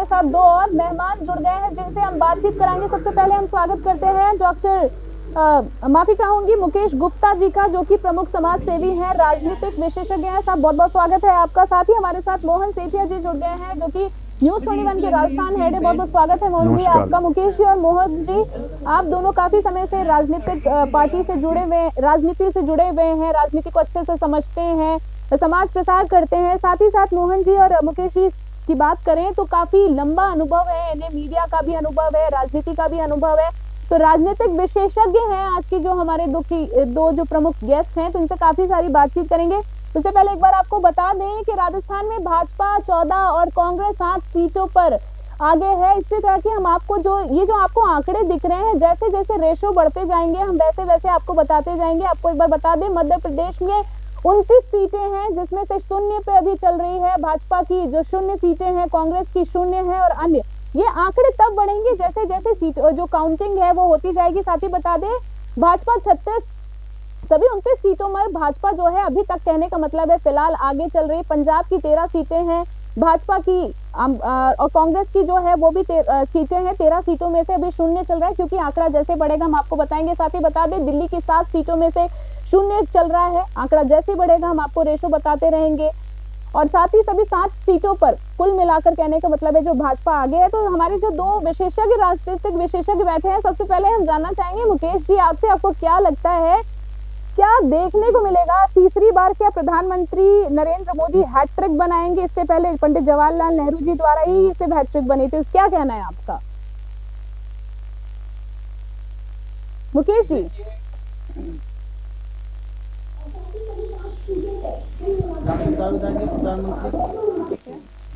साथ दो और मेहमान जुड़ गए हैं जिनसे हम बातचीत कराएंगे। सबसे पहले हम स्वागत करते हैं डॉक्टर माफी चाहूंगी मुकेश गुप्ता जी का, जो कि प्रमुख समाज सेवी हैं, राजनीतिक विशेषज्ञ हैं। साहब बहुत बहुत स्वागत है आपका। साथ ही हमारे साथ मोहन सेठिया जी जुड़ गए हैं, जो कि न्यूज 21 के राजस्थान हेड है। बहुत बहुत स्वागत है मोहन जी आपका। मुकेश जी और मोहन जी, आप दोनों काफी समय से राजनीतिक पार्टी से जुड़े हुए, राजनीति से जुड़े हुए हैं, राजनीति को अच्छे से समझते हैं, समाज प्रसार करते हैं। साथ ही साथ मोहन जी और मुकेश जी की बात करें तो काफी लंबा अनुभव है इन्हें, मीडिया का भी अनुभव है, राजनीति का भी अनुभव है। तो राजनीतिक विशेषज्ञ हैं आज की जो हमारे दो जो प्रमुख गेस्ट हैं, तो इनसे काफी सारी बातचीत करेंगे। उससे पहले एक बार आपको बता दें कि राजस्थान में भाजपा 14 और कांग्रेस 7 सीटों पर आगे है। इसी तरह की हम आपको जो आपको आंकड़े दिख रहे हैं, जैसे जैसे रेशो बढ़ते जाएंगे हम वैसे वैसे आपको बताते जाएंगे। आपको एक बार बता दें, मध्य प्रदेश में 29 सीटें हैं, जिसमें से शून्य पे अभी चल रही है भाजपा की, जो 0 सीटें हैं, कांग्रेस की 0 है और अन्य। ये आंकड़े तब बढ़ेंगे जैसे जैसे सीट जो काउंटिंग है वो होती जाएगी। साथ ही बता दें, भाजपा 36 सभी 29 सीटों में भाजपा जो है अभी तक, कहने का मतलब है फिलहाल आगे चल रही। पंजाब की 13 सीटें हैं भाजपा की, और कांग्रेस की जो है वो भी सीटें हैं। 13 सीटों में से अभी 0 चल रहा है, क्योंकि आंकड़ा जैसे बढ़ेगा हम आपको बताएंगे। साथ ही बता दें, दिल्ली की 7 सीटों में से 0 चल रहा है। आंकड़ा जैसे बढ़ेगा हम आपको रेशो बताते रहेंगे। और साथ ही सभी 7 सीटों पर कुल मिलाकर, कहने का मतलब है, जो भाजपा आगे है। तो हमारे जो दो विशेषज्ञ, राजनीतिक विशेषज्ञ बैठे हैं, सबसे पहले हम जानना चाहेंगे मुकेश जी आपसे, आपको क्या लगता है, क्या देखने को मिलेगा? तीसरी बार क्या प्रधानमंत्री नरेंद्र मोदी हैट्रिक बनाएंगे? इससे पहले पंडित जवाहरलाल नेहरू जी द्वारा ही सिर्फ हैट्रिक बनी थी। क्या कहना है आपका मुकेश जी? प्रधानमंत्री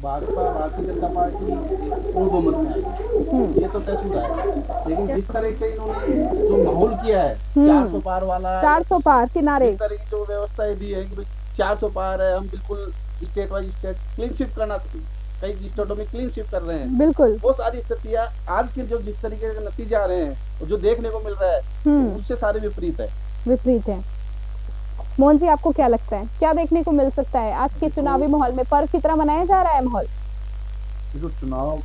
भाजपा, भारतीय जनता पार्टी पूर्ण बहुमत में आई, ये तो तयशुदा है। लेकिन जिस तरह से इन्होंने जो माहौल किया है, 400 पार वाला, 400 पार किनारे, इस तरह की जो व्यवस्थाएं दी है कि भाई 400 पार है, हम बिल्कुल state wise state clean sweep करना, कई स्टेटों में क्लीन स्वीप कर रहे हैं। बिल्कुल वो सारी स्थितियां आज के जो जिस तरीके के नतीजे आ रहे हैं और जो देखने को मिल रहा है, उससे सारे विपरीत है। मोहन जी, आपको क्या लगता है, क्या देखने को मिल सकता है आज के चुनावी माहौल में? पर्व की तरह मनाया जा रहा है माहौल? देखो, चुनाव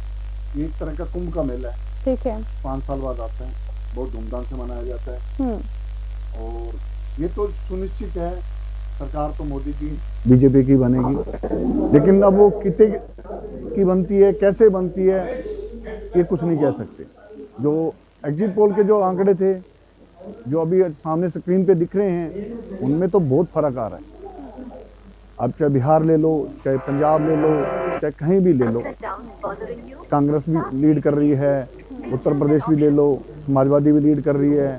एक तरह का कुंभ का मेला है। ठीक है, 5 साल बाद आता है, बहुत धूमधाम से मनाया जाता है। और ये तो सुनिश्चित है, सरकार तो मोदी की, बीजेपी की बनेगी, लेकिन अब वो कितने की बनती है, कैसे बनती है, ये कुछ नहीं कह सकते। जो एग्जिट पोल के जो आंकड़े थे, जो अभी सामने स्क्रीन पे दिख रहे हैं, उनमें तो बहुत फर्क आ रहा है। अब चाहे बिहार ले लो, चाहे पंजाब ले लो, चाहे कहीं भी ले लो, कांग्रेस भी लीड कर रही है, उत्तर प्रदेश भी ले लो, समाजवादी भी लीड कर रही है।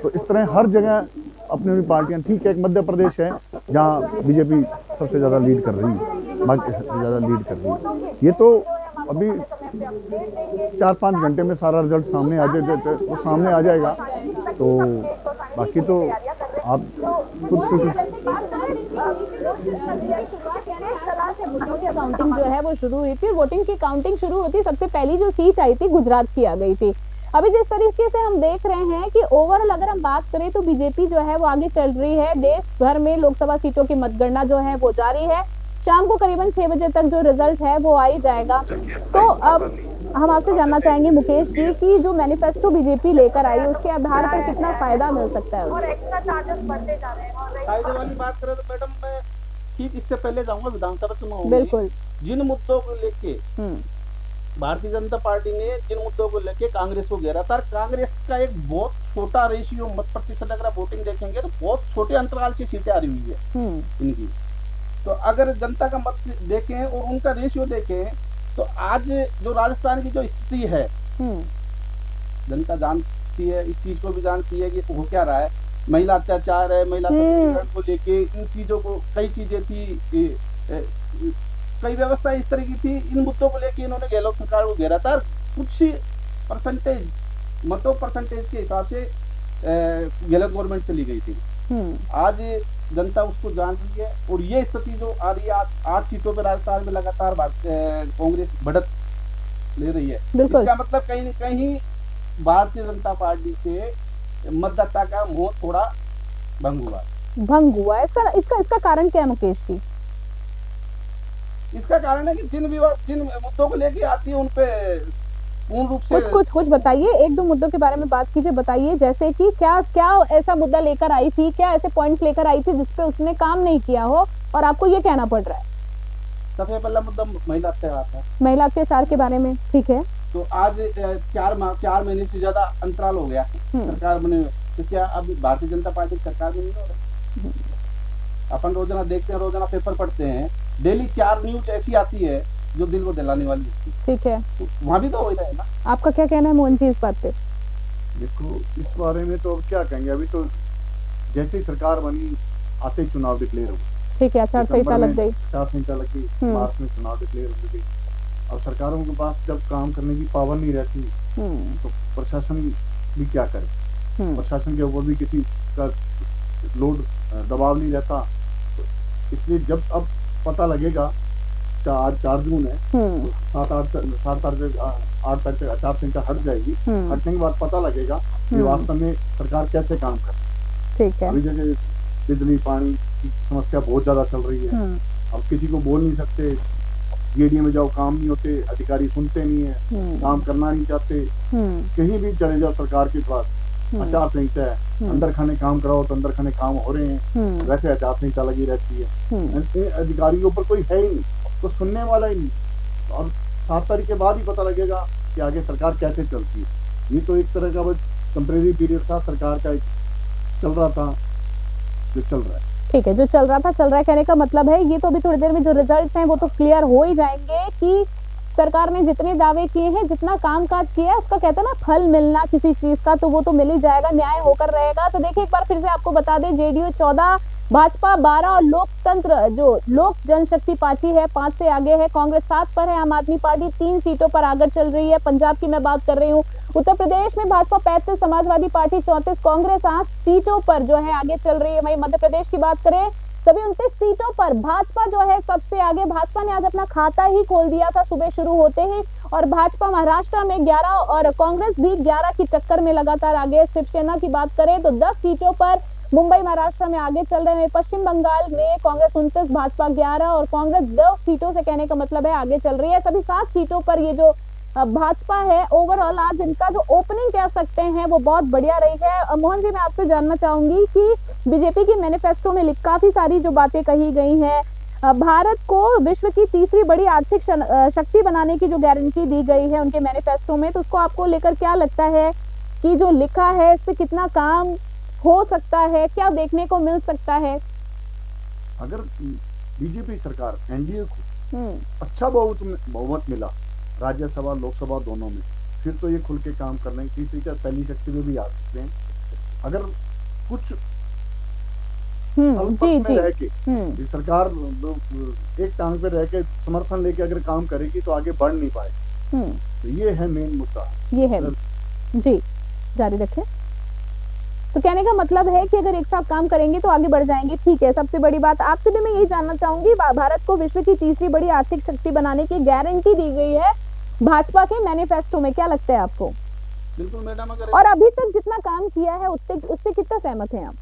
तो इस तरह हर जगह अपनी अपनी पार्टियां, ठीक है, एक मध्य प्रदेश है जहां बीजेपी सबसे ज़्यादा लीड कर रही है, बाकी ज़्यादा लीड कर रही है। ये तो अभी 4-5 घंटे में सारा रिजल्ट सामने आ जाए, वो सामने आ जाएगा। तो बाकी तो आप खुद से काउंटिंग जो है वो शुरू हुई थी, वोटिंग की काउंटिंग शुरू हुई थी। सबसे पहली जो सीट आई थी गुजरात की आ गई थी। अभी जिस तरीके से हम देख रहे हैं कि ओवरऑल अगर हम बात करें तो बीजेपी जो है वो आगे चल रही है। देश भर में लोकसभा सीटों की मतगणना जो है वो जारी है। शाम को करीबन 6 बजे तक जो रिजल्ट है वो आ ही जाएगा। तो अब हम आपसे जानना चाहेंगे मुकेश जी कि जो मैनिफेस्टो बीजेपी लेकर आई, उसके आधार पर कितना फायदा मिल सकता है? और एक्स्ट्रा चार्जेस बढ़ते जा रहे हैं। फायदे वाली बात करें तो मैडम, मैं ठीक इससे पहले जाऊंगा विधानसभा चुनाव में। बिल्कुल, जिन मुद्दों को लेके भारतीय जनता पार्टी ने जिन मुद्दों को लेके कांग्रेस को घेरा था, कांग्रेस का एक बहुत छोटा रेशियो, मत प्रतिशत अगर आप वोटिंग देखेंगे तो बहुत छोटे अंतराल से सीटें आ रही हुई है इनकी। तो अगर जनता का मत देखें और उनका रेशियो देखें, तो आज जो राजस्थान की जो स्थिति है, जनता जानती है, इस चीज को भी जानती है कि हो क्या रहा है। महिला अत्याचार है, महिला सशक्तिकरण को लेके इन चीजों को, कई चीजें थी, कई व्यवस्था इस तरह की थी, इन मुद्दों को लेके इन्होंने गहलोत सरकार को घेरा था। कुछ परसेंटेज, मतों परसेंटेज के हिसाब से गहलोत गवर्नमेंट चली गई थी। आज जनता उसको जान रही है और ये स्थिति जो आ रही है, 8 सीटों पर राजस्थान में लगातार कांग्रेस बढ़त ले रही है। इसका मतलब कहीं न कहीं भारतीय जनता पार्टी से मतदाता का मोह थोड़ा भंग हुआ। इसका कारण क्या है मुकेश जी? इसका कारण है कि जिन मुद्दों को लेके आती है उन पे पूर्ण रूप से कुछ बताइए, एक दो मुद्दों के बारे में बात कीजिए, बताइए जैसे कि क्या क्या ऐसा मुद्दा लेकर आई थी, क्या ऐसे पॉइंट्स लेकर आई थी जिसपे उसने काम नहीं किया हो और आपको ये कहना पड़ रहा है। सबसे पहला मुद्दा महिला अत्याचार था, महिला अत्याचार के बारे में, ठीक है। तो आज 4 महीने से ज्यादा अंतराल हो गया सरकार बने हुए, तो क्या अब भारतीय जनता पार्टी की सरकार में नहीं हो रहा? अपन रोजाना देखते हैं, रोजाना पेपर पढ़ते हैं, डेली 4 न्यूज ऐसी आती है जो दिल को दिलाने वाली होती है, ठीक है, तो वहाँ भी तो हो ही रहा है ना। आपका क्या कहना है मोहन जी इस बात पे? देखो इस बारे में तो अब क्या कहेंगे, अभी तो जैसे ही सरकार बनी आते ही चुनाव डिक्लेयर हो, ठीक है, आचार संहिता लग गई, मार्च में चुनाव डिक्लेयर हो गई। अब सरकारों के पास जब काम करने की पावर नहीं रहती तो प्रशासन भी क्या करे, प्रशासन के ऊपर भी किसी का लोड दबाव नहीं रहता, तो इसलिए जब अब पता लगेगा, आज 4 जून है, 7-8 तक आचार संहिता हट जाएगी, हटने के बाद पता लगेगा कि वास्तव में सरकार कैसे काम कर रही है। ठीक है, अभी जैसे बिजली पानी की समस्या बहुत ज्यादा चल रही है, अब किसी को बोल नहीं सकते, जेडीए में जाओ काम नहीं होते, अधिकारी सुनते नहीं है, काम करना नहीं चाहते, कहीं भी चले जाओ सरकार के पास आचार संहिता है, अंदर खाने काम कराओ तो अंदर खाने काम हो रहे हैं, वैसे आचार संहिता लगी रहती है, अधिकारियों पर कोई है ही नहीं, तो सुनने वाला ही नहीं। तो अब 7 तारीख के बाद ही पता लगेगा कि आगे सरकार कैसे चलती है। ये तो एक तरह का बस टेम्परेरी पीरियड था, सरकार का चल रहा था जो चल रहा है, ठीक है, जो चल रहा था चल रहा है, कहने का मतलब है ये तो अभी थोड़ी देर में जो रिजल्ट्स हैं वो तो क्लियर हो ही जाएंगे कि सरकार ने जितने दावे किए हैं, जितना कामकाज किया है, उसका कहते हैं ना फल मिलना किसी चीज का, तो वो तो मिल ही जाएगा, न्याय होकर रहेगा। तो देखिए एक बार फिर से आपको बता दें, जेडीयू 14, भाजपा 12 और लोकतंत्र जो लोक जनशक्ति पार्टी है 5 से आगे है, कांग्रेस 7 पर है, आम आदमी पार्टी 3 सीटों पर आगे चल रही है। पंजाब की मैं बात कर रही हूँ, उत्तर प्रदेश में भाजपा 35, समाजवादी पार्टी 34, कांग्रेस 8 सीटों पर जो है आगे चल रही है। वहीं मध्य प्रदेश की बात करें, सभी 29 सीटों पर भाजपा जो है सबसे आगे। भाजपा ने आज अपना खाता ही खोल दिया था सुबह शुरू होते ही, और भाजपा महाराष्ट्र में 11 और कांग्रेस भी 11 की टक्कर में लगातार आगे। शिवसेना की बात करें तो 10 सीटों पर मुंबई महाराष्ट्र में आगे चल रहे हैं। पश्चिम बंगाल में कांग्रेस 29, भाजपा 11 और कांग्रेस 10 सीटों से कहने का मतलब है आगे चल रही है। सभी 7 सीटों पर ये जो भाजपा है ओवरऑल आज इनका जो ओपनिंग कह सकते हैं वो बहुत बढ़िया रही है। मोहन जी मैं आपसे जानना चाहूंगी कि बीजेपी की मैनिफेस्टो में काफी सारी जो बातें कही गई हैं, भारत को विश्व की तीसरी बड़ी आर्थिक शक्ति बनाने की जो गारंटी दी गई है उनके मैनिफेस्टो में, तो उसको आपको लेकर क्या लगता है कि जो लिखा है इस पे कितना काम हो सकता है, क्या देखने को मिल सकता है? अगर बीजेपी सरकार एनडीए को अच्छा बहुमत मिला राज्यसभा लोकसभा दोनों में, फिर तो ये खुल के काम कर रहे हैं, तीसरी का पहली शक्ति में भी आ सकते हैं। अगर कुछ में रह के सरकार एक टांग पे रह के समर्थन लेके अगर काम करेगी तो आगे बढ़ नहीं पाएगी, तो ये है मेन मुद्दा, ये है जी। जारी रखें। तो कहने का मतलब है कि अगर एक साथ काम करेंगे तो आगे बढ़ जाएंगे, ठीक है। सबसे बड़ी बात आपसे भी मैं यही जानना चाहूंगी, भारत को विश्व की तीसरी बड़ी आर्थिक शक्ति बनाने की गारंटी दी गई है भाजपा के मैनिफेस्टो में, क्या लगता है आपको? बिल्कुल मैडम, अगर और अभी तक जितना काम किया है उससे कितना सहमत हैं आप?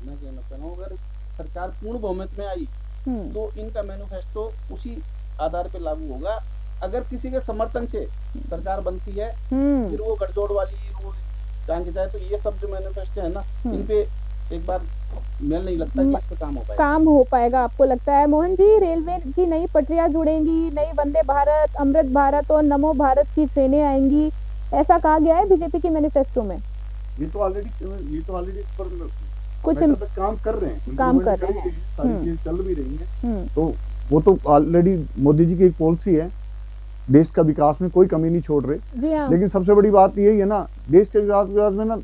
मैं कहना चाह रहा हूँ, अगर सरकार पूर्ण बहुमत में आई तो इनका मैनिफेस्टो उसी आधार पे लागू होगा। अगर किसी के समर्थन से सरकार बनती है फिर वो गठजोड़ वाली रूल जान जाए, तो ये सब जो मैनिफेस्टो है ना, इन पे एक बार मेल नहीं लगता कि इस पे काम हो पाएगा। आपको लगता है मोहन जी रेलवे की नई पटरियां जुड़ेंगी, नई वंदे भारत, अमृत भारत और नमो भारत की ट्रेनें आएंगी, ऐसा कहा गया है बीजेपी के मैनिफेस्टो में? ये तो ऑलरेडी कुछ काम कर रहे हैं, सारी चीजें चल भी रही हैं, तो वो तो ऑलरेडी मोदी जी की एक पॉलिसी है, देश का विकास में कोई कमी नहीं छोड़ रहे। लेकिन सबसे बड़ी बात यही है ना, देश के विकास में ना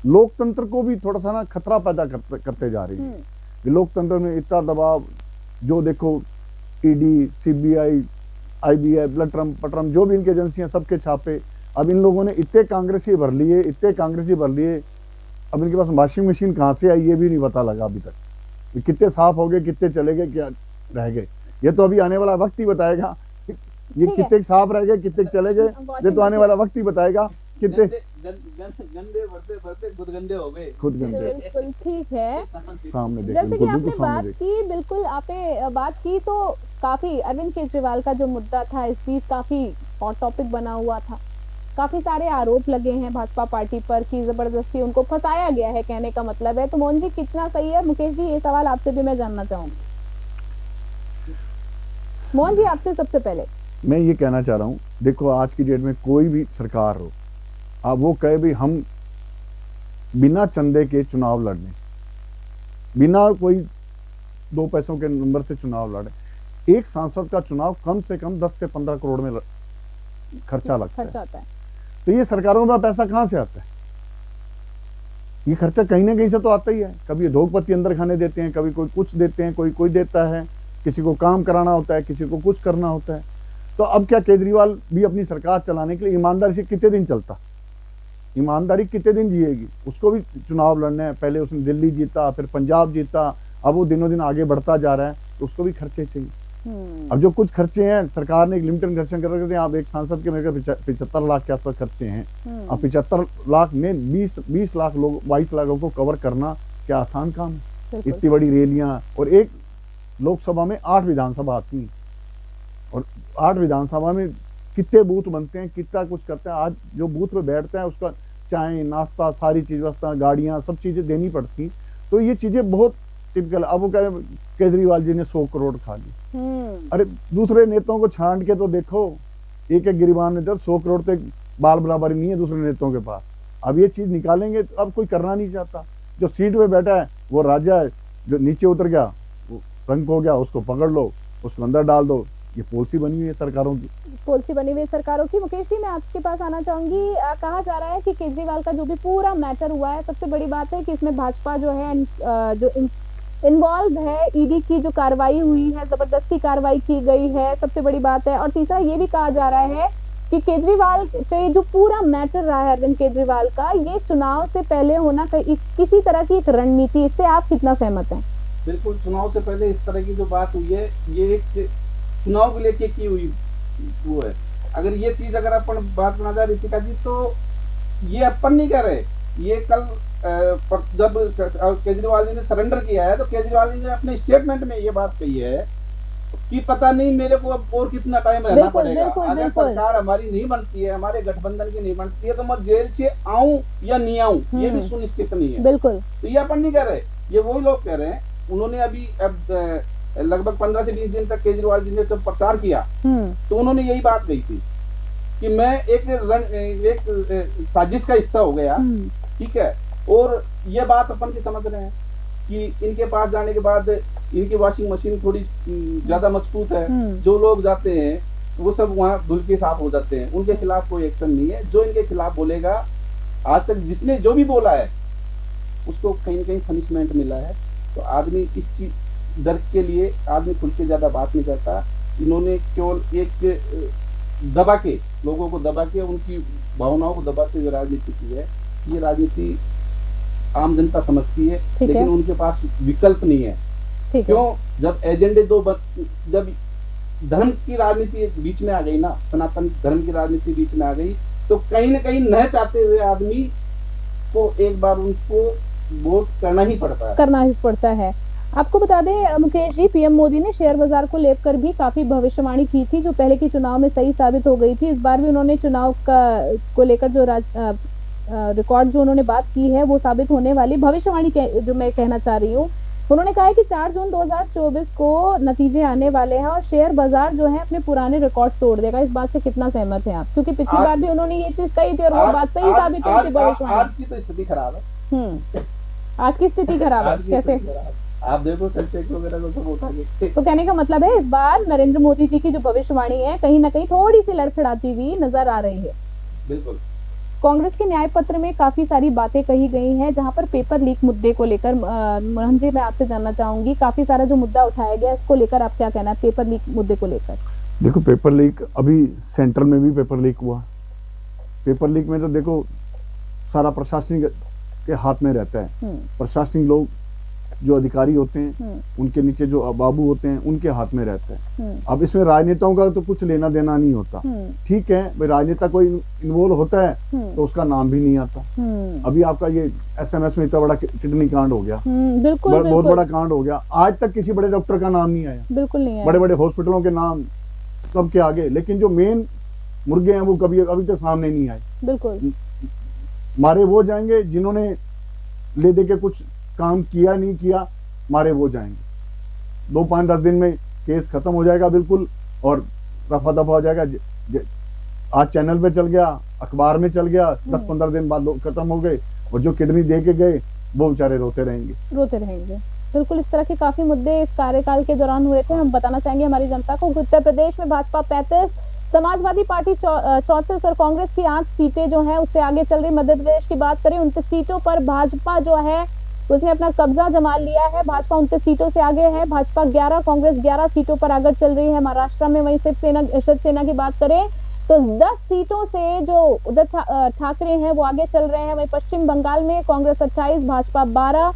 लोकतंत्र को भी थोड़ा सा ना खतरा पैदा करते जा रही है। लोकतंत्र में इतना दबाव, जो देखो ईडी, सीबीआई, आईबीआई, पटरम जो भी इनकी एजेंसियां सबके छापे, अब इन लोगों ने इतने कांग्रेसी भर लिए, अब इनके पास वॉशिंग मशीन कहाँ से आई ये भी नहीं पता लगा अभी तक। ये कितने साफ हो गए, कितने चले गए, क्या रह गए, ये तो अभी आने वाला वक्त ही बताएगा। ये कितने साफ रह गए, कितने चले गए, ये तो आने वाला वक्त ही बताएगा। कितने गंदे भरते खुद गंदे हो गए, बिल्कुल ठीक है। सामने जैसे कि आपने बात की, बिल्कुल आपने बात की, तो काफी अरविंद केजरीवाल का जो मुद्दा था इस बीच काफी हॉट टॉपिक बना हुआ था। काफी सारे आरोप लगे हैं भाजपा पार्टी पर कि जबरदस्ती उनको फंसाया गया है, कहने का मतलब है। तो मोहन जी कितना सही है? मुकेश जी ये सवाल आपसे भी मैं जानना चाहूंगी। मोहन जी आपसे सबसे पहले मैं ये कहना चाह रहा हूँ, देखो आज की डेट में कोई भी सरकार हो, अब वो कहे भी हम बिना चंदे के चुनाव लड़ने, बिना कोई 2 पैसों के नंबर से चुनाव लड़े, एक सांसद का चुनाव कम से कम 10 से 15 करोड़ में खर्चा लगता है। तो ये सरकारों में पैसा कहाँ से आता है? ये खर्चा कहीं ना कहीं से तो आता ही है। कभी उद्योगपति अंदर खाने देते हैं, कभी कोई कुछ देते हैं, कोई देता है, किसी को काम कराना होता है, किसी को कुछ करना होता है। तो अब क्या केजरीवाल भी अपनी सरकार चलाने के लिए ईमानदारी से कितने दिन चलता? ईमानदारी कितने दिन जिएगी? उसको भी चुनाव लड़ने हैं। पहले उसने दिल्ली जीता, फिर पंजाब जीता, अब वो दिनों दिन आगे बढ़ता जा रहा है, तो उसको भी खर्चे चाहिए। अब जो कुछ खर्चे हैं सरकार ने एक लिमिटेड खर्चे कर रखे थे। आप एक सांसद के मेरे 75 लाख के आसपास खर्चे हैं। अब 75 लाख में 20 लाख लोग 22 लाखों को कवर करना क्या आसान काम है? इतनी बड़ी रैलियां, और एक लोकसभा में 8 विधानसभा आती हैं, और 8 विधानसभा में कितने बूथ बनते हैं, कितना कुछ करते हैं। आज जो बूथ पे बैठता है उसका चाय नाश्ता सारी चीज व्यवस्था, गाड़ियां, सब चीजें देनी पड़ती। तो ये चीजें बहुत टिपिकल। अब वो कह रहे केजरीवाल जी ने 100 करोड़ खा ली। अरे दूसरे नेताओं को छांट के तो देखो, एक गिरीबान नेता 100 करोड़ तक बाल बराबर नहीं है दूसरे नेताओं के पास। अब ये चीज निकालेंगे तो अब कोई करना नहीं चाहता। जो सीट पे बैठा है वो राजा है, जो नीचे उतर गया वो रंग हो गया, उसको पकड़ लो, उसको अंदर डाल दो। ये पॉलिसी बनी हुई है सरकारों की, मुकेश जी मैं आपके पास आना चाहूंगी। कहा जा रहा है कि केजरीवाल का जो भी पूरा मैटर हुआ है, सबसे बड़ी बात है कि इसमें भाजपा जो है जो इन्वॉल्व है, ईडी की जो कार्रवाई हुई है, जबरदस्ती कार्रवाई की गई है, सबसे बड़ी बात है। और तीसरा ये भी कहा जा रहा है कि केजरीवाल पे जो पूरा मैटर रहा है अरविंद केजरीवाल का, ये चुनाव से पहले होना किसी तरह की एक रणनीति। इससे आप कितना सहमत हैं? बिल्कुल, चुनाव से पहले इस तरह की जो बात हुई है, ये एक चुनाव को लेके की हुई वो है। अगर ये चीज अगर अपन बात करना चाहे रितिका जी, तो ये अपन नहीं कह रहे। ये कल जब केजरीवाल जी ने सरेंडर किया है, तो केजरीवाल जी ने अपने स्टेटमेंट में ये बात कही है कि पता नहीं मेरे को और कितना टाइम रहना पड़ेगा। अगर सरकार हमारी नहीं बनती है, हमारे गठबंधन की नहीं बनती है, तो मैं जेल से आऊं या नहीं आऊं ये भी सुनिश्चित नहीं है। बिल्कुल, तो ये अपन नहीं कह रहे, ये वही लोग कह रहे हैं। उन्होंने अभी अब लगभग 15 से 20 दिन तक केजरीवाल जी ने जब प्रचार किया, तो उन्होंने यही बात कही थी कि मैं एक साजिश का हिस्सा हो गया, ठीक है। और ये बात अपन की समझ रहे हैं कि इनके पास जाने के बाद इनकी वॉशिंग मशीन थोड़ी ज्यादा मजबूत है, जो लोग जाते हैं वो सब वहाँ धुल के साफ हो जाते हैं, उनके खिलाफ कोई एक्शन नहीं है। जो इनके खिलाफ बोलेगा, आज तक जिसने जो भी बोला है उसको कहीं ना कहीं पनिशमेंट मिला है। तो आदमी इस चीज डर के लिए आदमी खुल के ज्यादा बात नहीं करता। इन्होंने केवल एक दबा के, लोगों को दबा के, उनकी भावनाओं को दबाते हुए राजनीति की है। ये राजनीति आम जनता समझती है, लेकिन उनके पास विकल्प नहीं है। क्यों? जब एजेंडे जब धर्म की राजनीति बीच में आ गई ना, सनातन धर्म की राजनीति बीच में आ गई, तो कहीं ना कहीं न चाहते हुए आदमी को एक बार उनको वोट करना ही पड़ता है। आपको बता दें मुकेश जी, पीएम मोदी ने शेयर बाजार को लेकर भी काफी भविष्यवाणी की थी, जो पहले के चुनाव में सही साबित हो गई थी। इस बार भी उन्होंने चुनाव को लेकर जो रिकॉर्ड जो उन्होंने बात की है वो साबित होने वाली भविष्यवाणी जो मैं कहना चाह रही हूँ। उन्होंने कहा है कि 4 जून 2024 को नतीजे आने वाले हैं और शेयर बाजार जो है अपने पुराने रिकॉर्ड्स तोड़ देगा। इस बात से कितना सहमत हैं आप? क्योंकि पिछली बार भी उन्होंने ये चीज कही थी और वो बात सही साबित हुई थी भविष्यवाणी। आज की तो स्थिति खराब है। आज की स्थिति खराब है, कैसे? आप देखो सेंसेक्स वगैरह को सब होता है। तो कहने का मतलब है इस बार नरेंद्र मोदी जी की जो भविष्यवाणी है कहीं ना कहीं थोड़ी सी लड़खड़ाती हुई नजर आ रही है। बिल्कुल। कांग्रेस के न्याय पत्र में काफी सारी बातें कही गई हैं, जहां पर पेपर लीक मुद्दे को लेकर मोहन जी मैं आपसे जानना चाहूंगी, काफी सारा जो मुद्दा उठाया गया इसको लेकर आप क्या कहना है पेपर लीक मुद्दे को लेकर? देखो, पेपर लीक अभी सेंट्रल में भी पेपर लीक हुआ। पेपर लीक में तो देखो सारा प्रशासनिक के हाथ में रहता है। प्रशासनिक लोग जो अधिकारी होते हैं, उनके नीचे जो बाबू होते हैं, उनके हाथ में रहता है। अब इसमें राजनेताओं का तो कुछ लेना देना नहीं होता। ठीक है भाई, राजनेता कोई इन्वॉल्व होता है तो उसका नाम भी नहीं आता। अभी आपका ये SMS में इतना बड़ा किडनी कांड हो गया, बहुत बड़ा कांड हो गया, आज तक किसी बड़े डॉक्टर का नाम नहीं आया, बिल्कुल नहीं आया। बड़े बड़े हॉस्पिटलों के नाम सबके आगे, लेकिन जो मेन मुर्गे हैं वो कभी अभी तक सामने नहीं आए। बिल्कुल मारे वो जाएंगे जिन्होंने ले दे के कुछ काम किया नहीं किया, मारे वो जाएंगे। 2, 5, 10 दिन में केस खत्म हो जाएगा बिल्कुल, और रफा दफा हो जाएगा। आज चैनल पे चल गया, अखबार में चल गया, 10-15 दिन बाद लोग खत्म हो गए, और जो किडनी दे के गए वो बेचारे रोते रहेंगे। बिल्कुल, इस तरह के काफी मुद्दे इस कार्यकाल के दौरान हुए थे। हम बताना चाहेंगे हमारी जनता को, उत्तर प्रदेश में भाजपा 35, समाजवादी पार्टी 34 और कांग्रेस की 8 सीटें जो हैं उससे आगे चल रही। मध्य प्रदेश की बात करें, 29 सीटों पर भाजपा जो है उसने अपना कब्जा जमा लिया है। भाजपा 29 सीटों से आगे है, भाजपा 11, कांग्रेस 11 सीटों पर आगे चल रही है। महाराष्ट्र में वहीं शिवसेना की बात करें तो 10 सीटों से जो उद्धव ठाकरे हैं वो आगे चल रहे हैं। वहीं पश्चिम बंगाल में कांग्रेस 28, भाजपा 12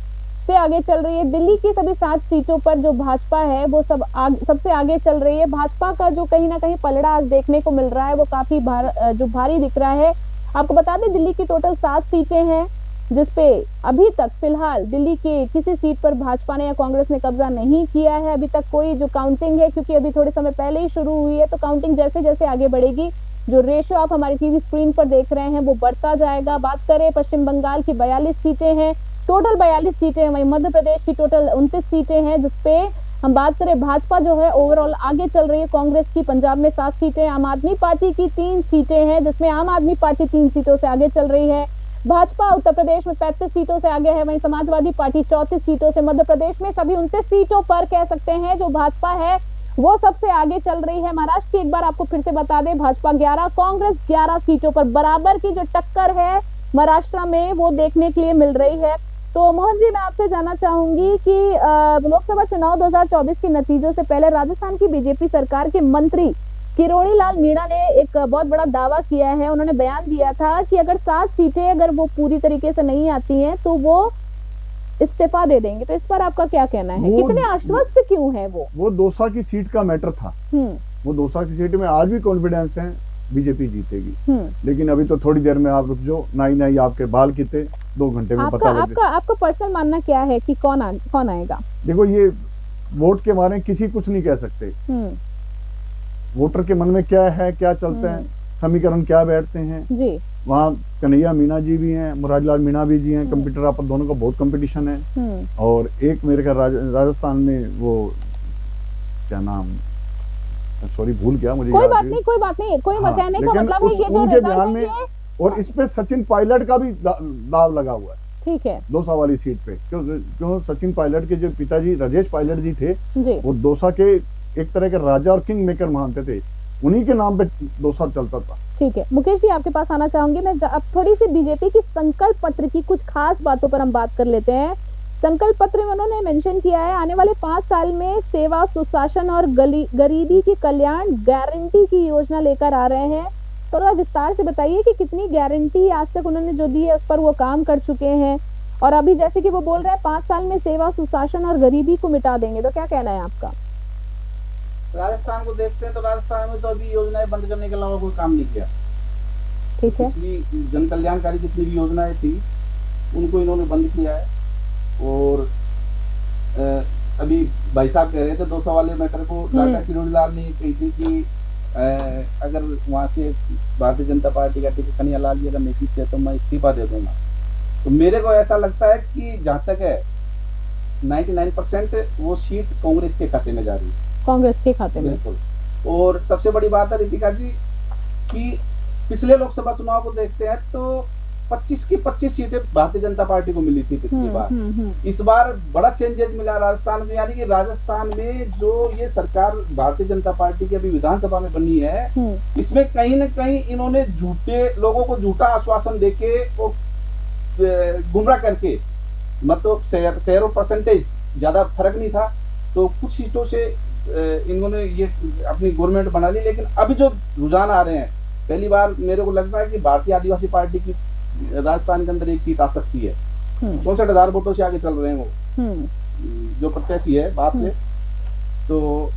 से आगे चल रही है। दिल्ली की सभी 7 सीटों पर जो भाजपा है वो सबसे आगे चल रही है। भाजपा का जो कहीं ना कहीं पलड़ा आज देखने को मिल रहा है वो काफी भारी दिख रहा है। आपको बता दें, दिल्ली की टोटल 7 सीटें हैं, जिसपे अभी तक फिलहाल दिल्ली के किसी सीट पर भाजपा ने या कांग्रेस ने कब्जा नहीं किया है। अभी तक कोई जो काउंटिंग है, क्योंकि अभी थोड़े समय पहले ही शुरू हुई है, तो काउंटिंग जैसे जैसे आगे बढ़ेगी, जो रेशो आप हमारी टीवी स्क्रीन पर देख रहे हैं वो बढ़ता जाएगा। बात करें पश्चिम बंगाल की 42 सीटें हैं, टोटल 42 सीटें हैं। वहीं मध्य प्रदेश की टोटल 29 सीटें हैं, जिसपे हम बात करें भाजपा जो है ओवरऑल आगे चल रही है। कांग्रेस की पंजाब में 7 सीटें, आम आदमी पार्टी की 3 सीटें हैं, जिसमें आम आदमी पार्टी 3 सीटों से आगे चल रही है। भाजपा उत्तर प्रदेश में 35 सीटों से आगे है, वहीं समाजवादी पार्टी 34 सीटों से। मध्य प्रदेश में सभी 29 सीटों पर कह सकते हैं जो भाजपा है वो सबसे आगे चल रही है। महाराष्ट्र की एक बार आपको फिर से बता दें, भाजपा 11, कांग्रेस 11 सीटों पर बराबर की जो टक्कर है महाराष्ट्र में वो देखने के लिए मिल रही है। तो मोहन जी, मैं आपसे जानना चाहूंगी कि लोकसभा चुनाव 2024 के नतीजों से पहले राजस्थान की बीजेपी सरकार के मंत्री किरोड़ी लाल मीणा ने एक बहुत बड़ा दावा किया है। उन्होंने बयान दिया था कि अगर 7 सीटें अगर वो पूरी तरीके से नहीं आती हैं तो वो इस्तीफा दे देंगे। तो इस पर आपका क्या कहना है, कितने आश्वस्त क्यों है वो दौसा की सीट का मैटर था। वो दौसा की सीट में आज भी कॉन्फिडेंस है बीजेपी जीतेगी, लेकिन अभी तो थोड़ी देर में आप रुक जाओ, नाई आपके बाल कितने 2 घंटे में पता लग जाएगा। आपका पर्सनल मानना क्या है कि कौन आएगा? देखो, ये वोट के बारे में किसी कुछ नहीं कह सकते। वोटर के मन में क्या है, क्या चलता है, समीकरण क्या बैठते हैं जी। वहाँ कन्हैया मीणा जी भी हैं, मुरारीलाल मीणा भी जी हैं, कंप्यूटर आप दोनों का बहुत कंपटीशन है। और एक मेरे ख्याल राजस्थान में वो क्या नाम, सॉरी भूल गया मुझे। कोई बात नहीं, कोई कहने का मतलब है ये जो उनके बयान में, और इस पे सचिन पायलट का भी दाव लगा हुआ है। ठीक है, दौसा वाली सीट पे क्यों सचिन पायलट के जो पिताजी राजेश पायलट जी थे वो दौसा के एक तरह के राजा और किंग मेकर मानते थे, उन्हीं के नाम पे दौसा चलता था। ठीक है, मुकेश जी आपके पास आना चाहूंगी मैं। अब थोड़ी सी बीजेपी की संकल्प पत्र की कुछ खास बातों पर हम बात कर लेते हैं। संकल्प पत्र में उन्होंने मेंशन किया है, आने वाले 5 साल में सेवा, सुशासन और गरीबी की कल्याण गारंटी की योजना लेकर आ रहे हैं। थोड़ा विस्तार से बताइए कि कितनी गारंटी आज तक उन्होंने जो दी है उस पर वो काम कर चुके हैं, और अभी जैसे कि वो बोल रहे हैं 5 साल में सेवा, सुशासन और गरीबी को मिटा देंगे, तो क्या कहना है आपका? राजस्थान को देखते हैं तो राजस्थान में तो अभी योजनाएं बंद करने के अलावा कोई काम नहीं किया। ठीक है, पिछली जन कल्याणकारी जितनी भी योजनाएं थी उनको इन्होंने बंद किया है। और अभी भाई साहब कह रहे थे दौसा वाले मैटर को, डॉक्टर किरोड़ी लाल ने कही थी कि अगर वहां से भारतीय जनता पार्टी का टिकट कन्हैया लाल जी अगर नहीं जीते तो मैं इस्तीफा दे दूंगा। तो मेरे को ऐसा लगता है कि जहां तक है 99% वो सीट कांग्रेस के खाते में जा रही है, कांग्रेस के खाते में। बिल्कुल। और सबसे बड़ी बात है रितिका जी कि पिछले लोकसभा चुनाव को देखते हैं तो 25 की 25 सीटें भारतीय जनता पार्टी को मिली थी पिछली बार। इस बार बड़ा चेंजेस मिला राजस्थान में, यानी कि राजस्थान में जो ये सरकार भारतीय जनता पार्टी की अभी विधानसभा में बनी है, इसमें कहीं न कहीं इन्होंने झूठे लोगों को झूठा आश्वासन देके वो गुमराह करके, मतलब शेयर परसेंटेज ज्यादा फर्क नहीं था तो कुछ सीटों से इन्होंने ये अपनी गवर्नमेंट बना ली। लेकिन अभी जो रुझान आ रहे हैं, पहली बार मेरे को लगता है कि भारतीय आदिवासी पार्टी की राजस्थान के अंदर एक सीट आ सकती है। 64,000 वोटों से आगे चल रहे हैं वो। जो प्रत्याशी है बाप से। तो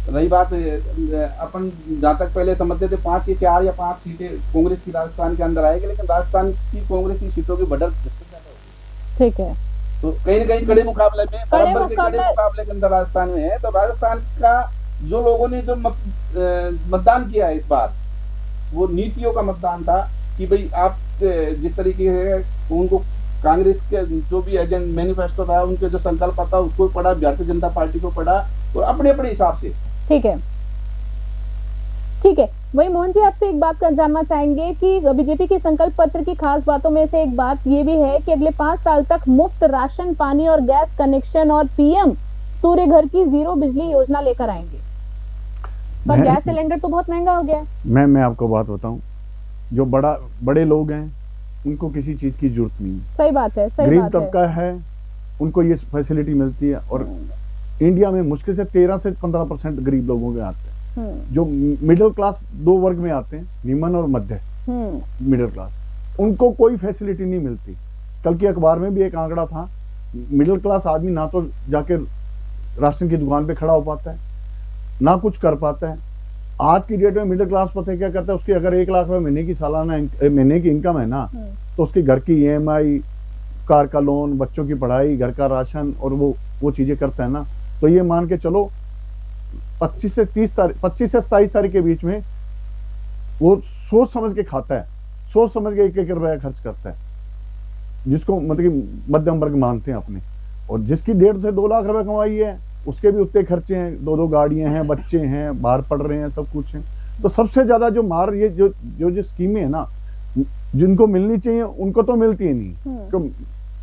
रही बात अपन जहाँ तक पहले समझते थे 5 या 4 या 5 सीटें कांग्रेस की राजस्थान के अंदर आएगी, लेकिन राजस्थान की कांग्रेस की सीटों की बढ़त ज्यादा होगी। ठीक है, तो कहीं ना कहीं कड़े मुकाबले में, बराबर के कड़े मुकाबले के अंदर राजस्थान में है। तो राजस्थान का जो लोगों ने जो मतदान किया है इस बार, वो नीतियों का मतदान था कि भाई आप जिस तरीके से उनको कांग्रेस के जो भी एजेंट मैनिफेस्टो था, उनके जो संकल्प था उसको पढ़ा, भारतीय जनता पार्टी को पढ़ा और अपने अपने हिसाब से। ठीक है, ठीक है। वही मोहन जी, आपसे एक बात जानना चाहेंगे कि बीजेपी के संकल्प पत्र की खास बातों में से एक बात ये भी है कि अगले 5 साल तक मुफ्त राशन, पानी और गैस कनेक्शन और पीएम सूर्य घर की 0 बिजली योजना लेकर आएंगे। पर गैस सिलेंडर तो बहुत महंगा हो गया है। मैं आपको बात बताऊं, जो बड़े लोग हैं उनको किसी चीज की जरूरत नहीं है। सही बात है, सही गरीब बात है। तबका है उनको ये फैसिलिटी मिलती है। और इंडिया में मुश्किल से 13 से 15% गरीब लोगों के आते हैं। जो मिडिल क्लास 2 वर्ग में आते हैं, निम्न और मध्य मिडिल क्लास, उनको कोई फैसिलिटी नहीं मिलती। कल के अखबार में भी एक आंकड़ा था, मिडिल क्लास आदमी ना तो जाके राशन की दुकान पे खड़ा हो पाता है, ना कुछ कर पाता है। आज की डेट में मिडिल क्लास पता है क्या करता है, उसकी अगर 1 लाख रुपए महीने की इनकम है ना, तो उसके घर की EMI, कार का लोन, बच्चों की पढ़ाई, घर का राशन और वो चीजें करता है ना, तो ये मान के चलो 25 से 27 तारीख के बीच में वो सोच समझ के खाता है, सोच समझ के 1-1 रुपया खर्च करता है, जिसको मतलब कि मध्यम वर्ग मानते हैं अपने। और जिसकी 1.5 से 2 लाख रुपए कमाई है, उसके भी उतने खर्चे हैं, 2-2 गाड़ियां हैं, बच्चे हैं, बाहर पढ़ रहे हैं, सब कुछ है। तो सबसे ज्यादा जो मार ये जो स्कीमें है ना, जिनको मिलनी चाहिए उनको तो मिलती है नहीं। तो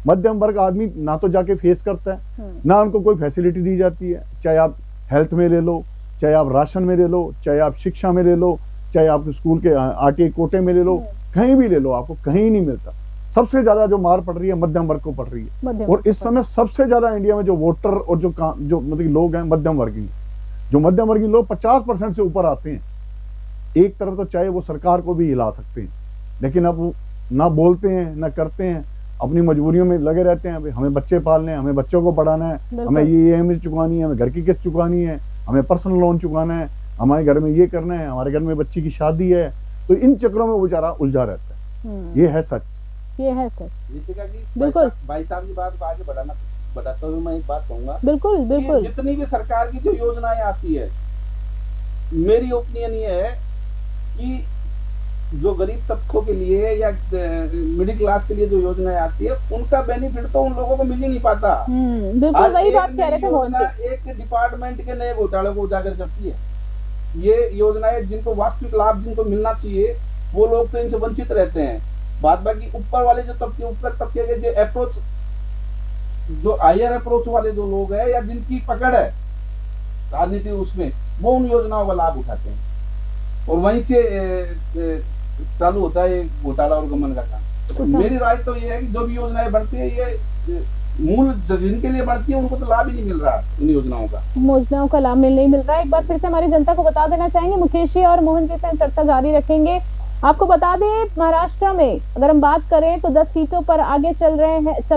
मध्यम वर्ग आदमी ना तो जाके फेस करता है, ना उनको कोई फैसिलिटी दी जाती है। चाहे आप हेल्थ में ले लो, चाहे आप राशन में ले लो, चाहे आप शिक्षा में ले लो, चाहे आप स्कूल के RTI कोटे में ले लो, कहीं भी ले लो, आपको कहीं नहीं मिलता। सबसे ज्यादा जो मार पड़ रही है मध्यम वर्ग को पड़ रही है। और इस समय सबसे ज्यादा इंडिया में जो वोटर और जो मतलब लोग हैं मध्यम वर्गीय, जो मध्यम वर्गीय लोग 50% से ऊपर आते हैं। एक तरफ तो चाहे वो सरकार को भी हिला सकते हैं, लेकिन अब वो ना बोलते हैं ना करते हैं, अपनी मजबूरियों में लगे रहते हैं। हमें बच्चे पालने हैं, हमें बच्चों को पढ़ाना है, हमें ये EMI चुकानी है, हमें घर की किस्त चुकानी है, हमें पर्सनल लोन चुकाना है, हमारे घर में ये करना है, हमारे घर में बच्ची की शादी है। तो इन चक्रों में वो बेचारा उलझा रहता है। ये है सच, ये है सच। रितिका जी, बिल्कुल भाई साहब की बात को आगे बढ़ाता हुए मैं एक बात कहूंगा। बिल्कुल बिल्कुल। जितनी भी सरकार की जो योजनाएं आती है, मेरी ओपिनियन ये है कि जो गरीब तबकों के लिए या मिडिल क्लास के लिए जो योजनाएं आती है, उनका बेनिफिट तो उन लोगों को मिल ही नहीं पाता। बिल्कुल वही बात कह रहे थे मोहन जी। एक डिपार्टमेंट के नए घोटाले को उजागर करती है। ये योजनाएं जिनको वास्तविक लाभ जिनको मिलना चाहिए, वो लोग तो इनसे वंचित रहते हैं। बाकी ऊपर वाले जो तबके, ऊपर तबके के जो अप्रोच, जो हायर अप्रोच वाले जो लोग हैं या जिनकी पकड़ है राजनीति उसमें, वो उन योजनाओं का लाभ उठाते हैं और वहीं से चालू होता है घोटाला और गमन का काम। तो मेरी राय तो ये है कि जो भी योजनाएं बढ़ती है, ये मूल जिनके लिए बढ़ती है उनको तो लाभ ही नहीं मिल रहा इन योजनाओं का लाभ नहीं मिल रहा है। एक बार फिर से हमारी जनता को बता देना चाहेंगे, मुकेश जी और मोहन जी से चर्चा जारी रखेंगे। आपको बता दें, महाराष्ट्र में अगर हम बात करें तो 10 सीटों पर आगे चल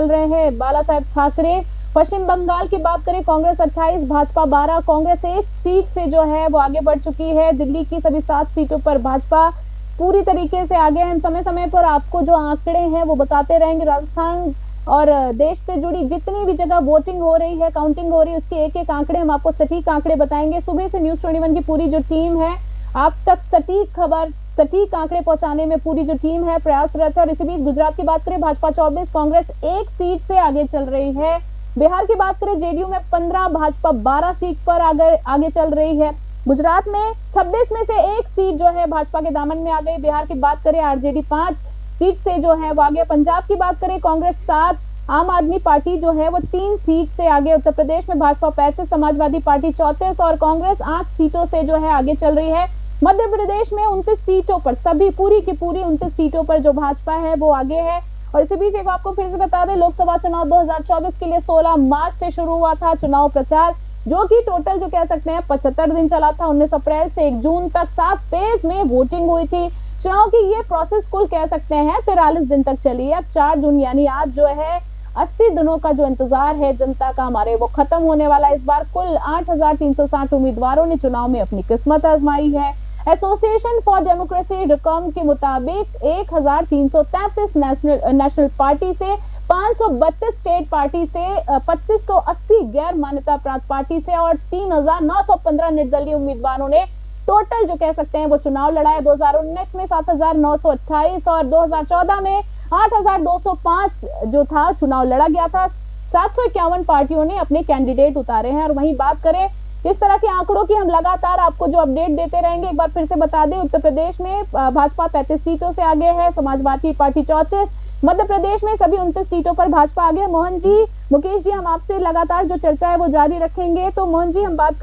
रहे हैं बाला साहेब ठाकरे। पश्चिम बंगाल की बात करें, कांग्रेस 28, भाजपा 12, कांग्रेस 1 सीट से जो है वो आगे बढ़ चुकी है। दिल्ली की सभी 7 सीटों पर भाजपा पूरी तरीके से आगे है। समय समय पर आपको जो आंकड़े हैं वो बताते रहेंगे। राजस्थान और देश से जुड़ी जितनी भी जगह वोटिंग हो रही है, काउंटिंग हो रही है, उसके एक एक आंकड़े हम आपको सटीक आंकड़े बताएंगे। सुबह से न्यूज़ 21 की पूरी जो टीम है आप तक सटीक खबर, सटीक आंकड़े पहुंचाने में पूरी जो टीम है प्रयासरत है। और इसी बीच गुजरात की बात करें, भाजपा 24, कांग्रेस 1 सीट से आगे चल रही है। बिहार की बात करें, JDU में 15, भाजपा 12 सीट पर आगे चल रही है। गुजरात में 26 में से 1 सीट जो है भाजपा के दामन में आ गई। बिहार की बात करें, RJD 5 सीट से जो है वो आगे। पंजाब की बात करें, कांग्रेस 7, आम आदमी पार्टी जो है वो 3 सीट से आगे। उत्तर प्रदेश में भाजपा 35, समाजवादी पार्टी 34 और कांग्रेस 8 सीटों से जो है आगे चल रही है। मध्य प्रदेश में 29 सीटों पर, सभी पूरी की पूरी 29 सीटों पर जो भाजपा है वो आगे है। और इसी बीच एक आपको फिर से बता दें, लोकसभा चुनाव 2024 के लिए 16 मार्च से शुरू हुआ था चुनाव प्रचार, जो कि टोटल जो कह सकते हैं 75 दिन चला था। 19 अप्रैल से 1 जून तक 7 फेज में वोटिंग हुई थी। चुनाव की ये प्रोसेस कुल कह सकते हैं 43 दिन तक चली है। अब 4 जून यानी आज जो है 80 दिनों का जो इंतजार है जनता का हमारे, वो खत्म होने वाला है। इस बार कुल 8,360 उम्मीदवारों ने चुनाव में अपनी किस्मत आजमाई है। एसोसिएशन फॉर डेमोक्रेसी रिकॉम के मुताबिक 1,333 नेशनल पार्टी से, 532 स्टेट पार्टी से, 2580 गैर मान्यता प्राप्त पार्टी से और 3,915 निर्दलीय उम्मीदवारों ने टोटल जो कह सकते हैं वो चुनाव लड़ा है। 2019 में 7,928 और 2014 में 8,205 जो था चुनाव लड़ा गया था। 751 पार्टियों ने अपने कैंडिडेट उतारे हैं। और वहीं बात करें इस तरह के आंकड़ों की, हम लगातार आपको जो अपडेट देते रहेंगे। एक बार फिर से बता दें, उत्तर प्रदेश में भाजपा 35 सीटों से आगे है, समाजवादी पार्टी 34, मध्य प्रदेश में सभी 29 सीटों पर भाजपा आगे। मोहन जी, मुकेश जी, हम आपसे लगातार जो चर्चा है वो जारी रखेंगे। तो मोहन जी हम बात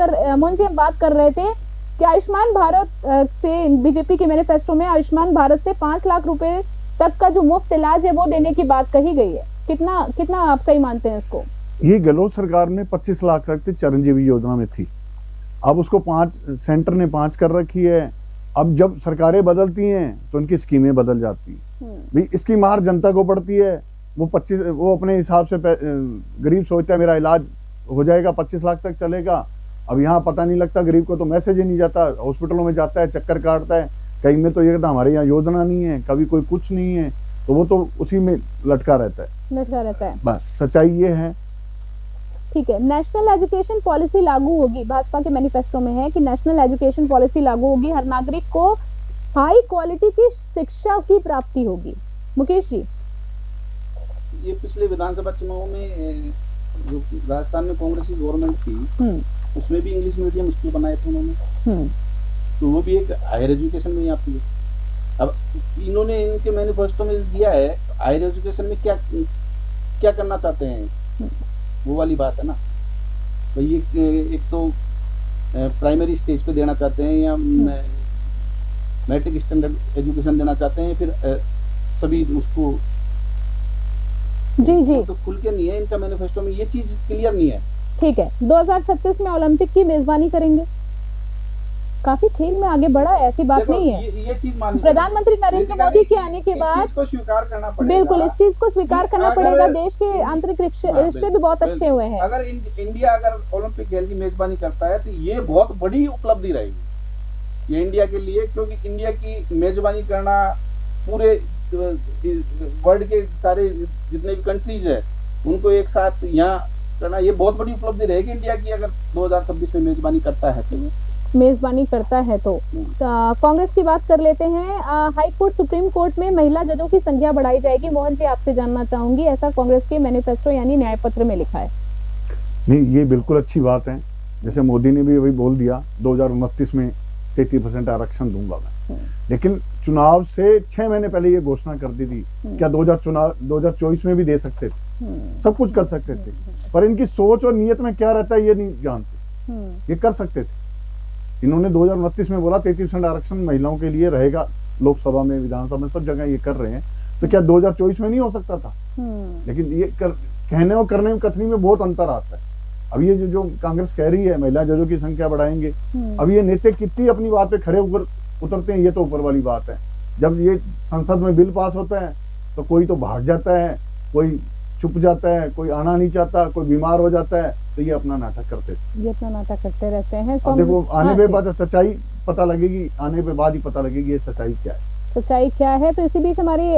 कर रहे थे कि आयुष्मान भारत से, बीजेपी के मैनिफेस्टो में आयुष्मान भारत से 5 लाख रुपए तक का जो मुफ्त इलाज है वो देने की बात कही गई है। कितना आप सही मानते हैं इसको? ये गहलोत सरकार में 25 लाख तक थी, चिरंजीवी योजना में थी। अब उसको 5, सेंटर ने 5 कर रखी है। अब जब सरकारें बदलती हैं तो उनकी स्कीमें बदल जाती हैं। भाई इसकी मार जनता को पड़ती है। वो अपने हिसाब से गरीब सोचता है मेरा इलाज हो जाएगा, 25 लाख तक चलेगा। अब यहाँ पता नहीं लगता, गरीब को तो मैसेज ही नहीं जाता, हॉस्पिटलों में जाता है, चक्कर काटता है। कहीं में तो ये कहता हमारे यहाँ योजना नहीं है, कभी कोई कुछ नहीं है, तो वो तो उसी में लटका रहता है। बस सच्चाई ये है। ठीक है, नेशनल एजुकेशन पॉलिसी लागू होगी। भाजपा के मैनिफेस्टो में है कि नेशनल एजुकेशन पॉलिसी लागू होगी, हर नागरिक को हाई क्वालिटी की शिक्षा की प्राप्ति होगी। मुकेश जी, ये पिछले विधानसभा चुनाव में जो राजस्थान में कांग्रेस की गवर्नमेंट थी, उसमें भी इंग्लिश मीडियम स्कूल बनाए थे उन्होंने, तो वो भी एक हायर एजुकेशन में ही आती है। अब इन्होंने इनके मैनिफेस्टो में दिया है, हायर एजुकेशन में क्या करना चाहते हैं, वो वाली बात है ना भाई। एक तो प्राइमरी स्टेज पे देना चाहते हैं या मैट्रिक स्टैंडर्ड एजुकेशन देना चाहते हैं, फिर सभी उसको जी तो खुल के नहीं है इनका मैनिफेस्टो में, ये चीज क्लियर नहीं है। ठीक है, 2036 में ओलंपिक की मेजबानी करेंगे। काफी खेल में आगे बढ़ा है, ऐसी बात नहीं है। ये चीज माननी, प्रधानमंद्र नरेंद्र मोदी के आने के बाद को स्वीकार करना पड़ेगा। बिल्कुल, इस चीज को स्वीकार करना पड़ेगा। देश के आंतरिक रिश्ते भी बहुत अच्छे हुए हैं। अगर इंडिया ओलंपिक खेल की मेजबानी करता है तो ये बहुत बड़ी उपलब्धि रहेगी ये इंडिया के लिए, क्योंकि इंडिया की मेजबानी करना पूरे वर्ल्ड के सारे जितने भी कंट्रीज है उनको एक साथ यहाँ करना, ये बहुत बड़ी उपलब्धि रहेगी इंडिया की अगर 2026 में मेजबानी करता है तो। कांग्रेस की बात कर लेते हैं। हाई कोर्ट, सुप्रीम कोर्ट में महिला जजों की संख्या बढ़ाई जाएगी। मोहन जी, आपसे जानना चाहूंगी, ऐसा कांग्रेस के मैनिफेस्टो यानी न्याय पत्र में लिखा है। नहीं, ये बिल्कुल अच्छी बात है। जैसे मोदी ने भी अभी बोल दिया 2029 में 33% आरक्षण दूंगा मैं, लेकिन चुनाव से 6 महीने पहले ये घोषणा कर दी थी। क्या 2024 में भी दे सकते थे, सब कुछ कर सकते थे, पर इनकी सोच और नीयत में क्या रहता है ये नहीं जानते। ये कर सकते थे। इन्होंने 2029 में बोला 33% आरक्षण महिलाओं के लिए रहेगा, लोकसभा में, विधानसभा में, सब जगह ये कर रहे हैं। तो क्या 2024 में नहीं हो सकता था? लेकिन ये कहने और करने में, कथनी में बहुत अंतर आता है। अब ये जो कांग्रेस कह रही है महिला जजों की संख्या बढ़ाएंगे, अब ये नेता कितनी अपनी बात पे खड़े उतरते हैं, ये तो ऊपर वाली बात है। जब ये संसद में बिल पास होता है तो कोई तो भाग जाता है, कोई छुप जाता है, कोई आना नहीं चाहता, कोई बीमार हो जाता है, तो ये अपना नाटक करते रहते हैं। अब देखो आने पे बाद सच्चाई पता लगेगी, आने पे बाद ही पता लगेगी ये सच्चाई क्या है। तो इसी बीच हमारी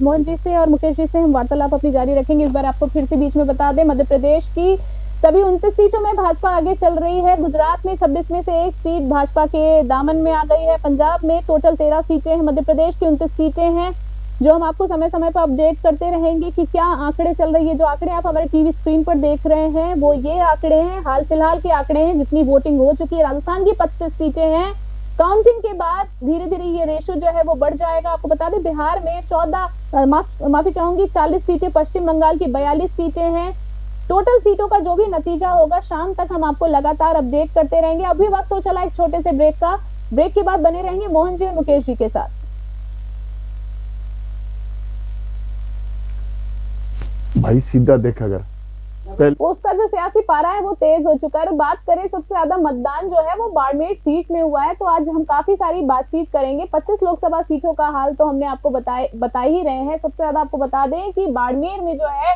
मोहन जी से और मुकेश जी से हम वार्तालाप अपनी जारी रखेंगे। इस बार आपको फिर से बीच में बता दें, मध्य प्रदेश की सभी 29 सीटों में भाजपा आगे चल रही है। गुजरात में 26 में से 1 सीट भाजपा के दामन में आ गई है। पंजाब में टोटल 13 सीटें हैं। मध्य प्रदेश की 29 सीटें हैं, जो हम आपको समय समय पर अपडेट करते रहेंगे कि क्या आंकड़े चल रही है। जो आंकड़े आप हमारे टीवी स्क्रीन पर देख रहे हैं वो ये आंकड़े हैं, हाल फिलहाल के आंकड़े हैं, जितनी वोटिंग हो चुकी है। राजस्थान की 25 सीटें हैं। काउंटिंग के बाद धीरे धीरे ये रेशो जो है वो बढ़ जाएगा। आपको बता दें, बिहार में 40 सीटें, पश्चिम बंगाल की 42 सीटें हैं। टोटल सीटों का जो भी नतीजा होगा शाम तक हम आपको लगातार अपडेट करते रहेंगे। अभी वक्त तो चला एक छोटे से ब्रेक का। ब्रेक के बाद बने रहेंगे मोहन जी और मुकेश जी के साथ। भाई सीधा देख, अगर उसका जो सियासी पारा है वो तेज हो चुका है। बात करें सबसे ज्यादा मतदान जो है वो बाड़मेर सीट में हुआ है, तो आज हम काफी सारी बातचीत करेंगे। 25 लोकसभा सीटों का हाल तो हमने आपको बता ही रहे हैं। सबसे ज्यादा आपको बता दें कि बाड़मेर में जो है